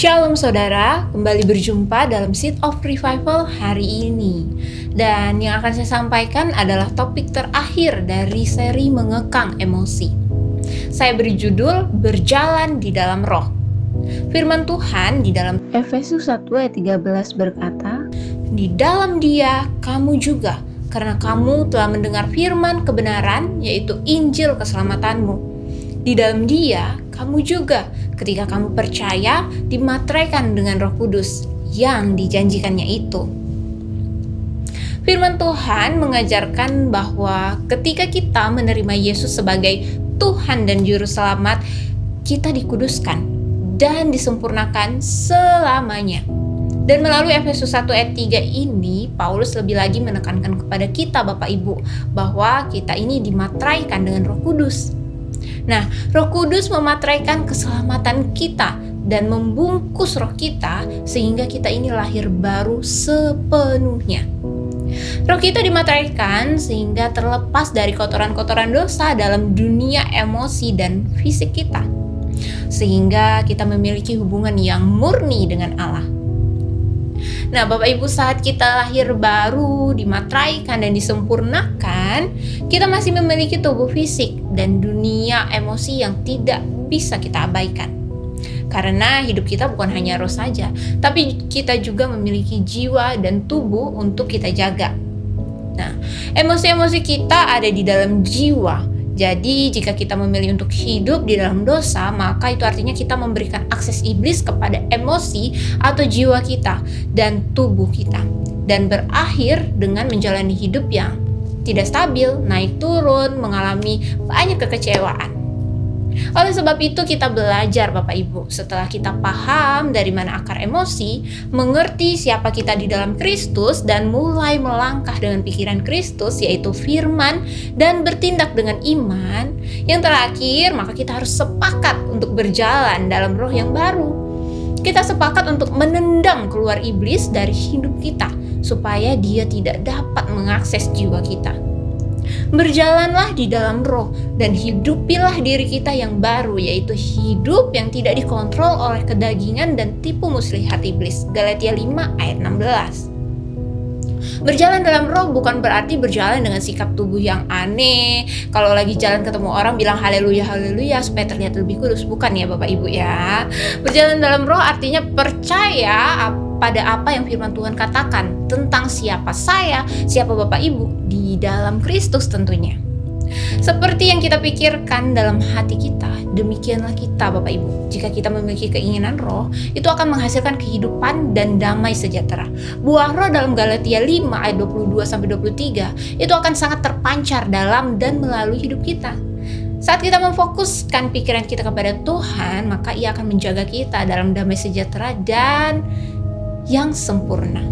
Shalom saudara, kembali berjumpa dalam Seed of Revival hari ini. Dan yang akan saya sampaikan adalah topik terakhir dari seri Mengekang Emosi. Saya beri judul Berjalan di dalam Roh. Firman Tuhan di dalam Efesus 1 ayat 13 berkata, "Di dalam Dia kamu juga, karena kamu telah mendengar firman kebenaran, yaitu Injil keselamatanmu. Di dalam Dia kamu juga, ketika kamu percaya, dimateraikan dengan Roh Kudus yang dijanjikannya itu." Firman Tuhan mengajarkan bahwa ketika kita menerima Yesus sebagai Tuhan dan Juru Selamat, kita dikuduskan dan disempurnakan selamanya. Dan melalui Efesus 1 ayat 3 ini, Paulus lebih lagi menekankan kepada kita Bapak Ibu, bahwa kita ini dimateraikan dengan Roh Kudus. Nah, Roh Kudus memateraikan keselamatan kita dan membungkus roh kita sehingga kita ini lahir baru sepenuhnya. Roh kita dimateraikan sehingga terlepas dari kotoran-kotoran dosa dalam dunia emosi dan fisik kita, sehingga kita memiliki hubungan yang murni dengan Allah. Nah, Bapak Ibu, saat kita lahir baru, dimateraikan dan disempurnakan, kita masih memiliki tubuh fisik dan dunia emosi yang tidak bisa kita abaikan. Karena hidup kita bukan hanya roh saja, tapi kita juga memiliki jiwa dan tubuh untuk kita jaga. Nah, emosi-emosi kita ada di dalam jiwa. Jadi jika kita memilih untuk hidup di dalam dosa, maka itu artinya kita memberikan akses iblis kepada emosi atau jiwa kita dan tubuh kita, dan berakhir dengan menjalani hidup yang tidak stabil, naik turun, mengalami banyak kekecewaan. Oleh sebab itu kita belajar Bapak Ibu, setelah kita paham dari mana akar emosi, mengerti siapa kita di dalam Kristus, dan mulai melangkah dengan pikiran Kristus, yaitu firman, dan bertindak dengan iman. Yang terakhir, maka kita harus sepakat untuk berjalan dalam roh yang baru. Kita sepakat untuk menendang keluar iblis dari hidup kita, supaya dia tidak dapat mengakses jiwa kita. Berjalanlah di dalam roh dan hidupilah diri kita yang baru, yaitu hidup yang tidak dikontrol oleh kedagingan dan tipu muslihat iblis. Galatia 5 ayat 16. Berjalan dalam roh bukan berarti berjalan dengan sikap tubuh yang aneh. Kalau lagi jalan ketemu orang bilang haleluya haleluya supaya terlihat lebih kudus. Bukan ya Bapak Ibu ya. Berjalan dalam roh artinya percaya pada apa yang firman Tuhan katakan tentang siapa saya, siapa Bapak Ibu di dalam Kristus tentunya. Seperti yang kita pikirkan dalam hati kita, demikianlah kita Bapak Ibu. Jika kita memiliki keinginan roh, itu akan menghasilkan kehidupan dan damai sejahtera. Buah roh dalam Galatia 5 ayat 22-23 itu akan sangat terpancar dalam dan melalui hidup kita. Saat kita memfokuskan pikiran kita kepada Tuhan, maka Ia akan menjaga kita dalam damai sejahtera dan yang sempurna.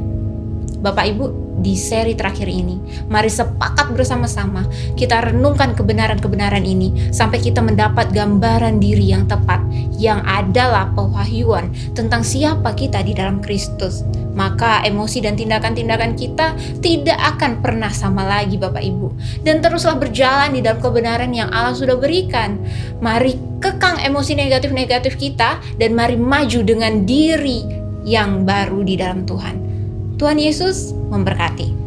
Bapak Ibu, di seri terakhir ini, mari sepakat bersama-sama kita renungkan kebenaran-kebenaran ini sampai kita mendapat gambaran diri yang tepat, yang adalah pewahyuan tentang siapa kita di dalam Kristus. Maka emosi dan tindakan-tindakan kita tidak akan pernah sama lagi Bapak Ibu. Dan teruslah berjalan di dalam kebenaran yang Allah sudah berikan. Mari kekang emosi negatif-negatif kita dan mari maju dengan diri yang baru di dalam Tuhan. Tuhan Yesus memberkati.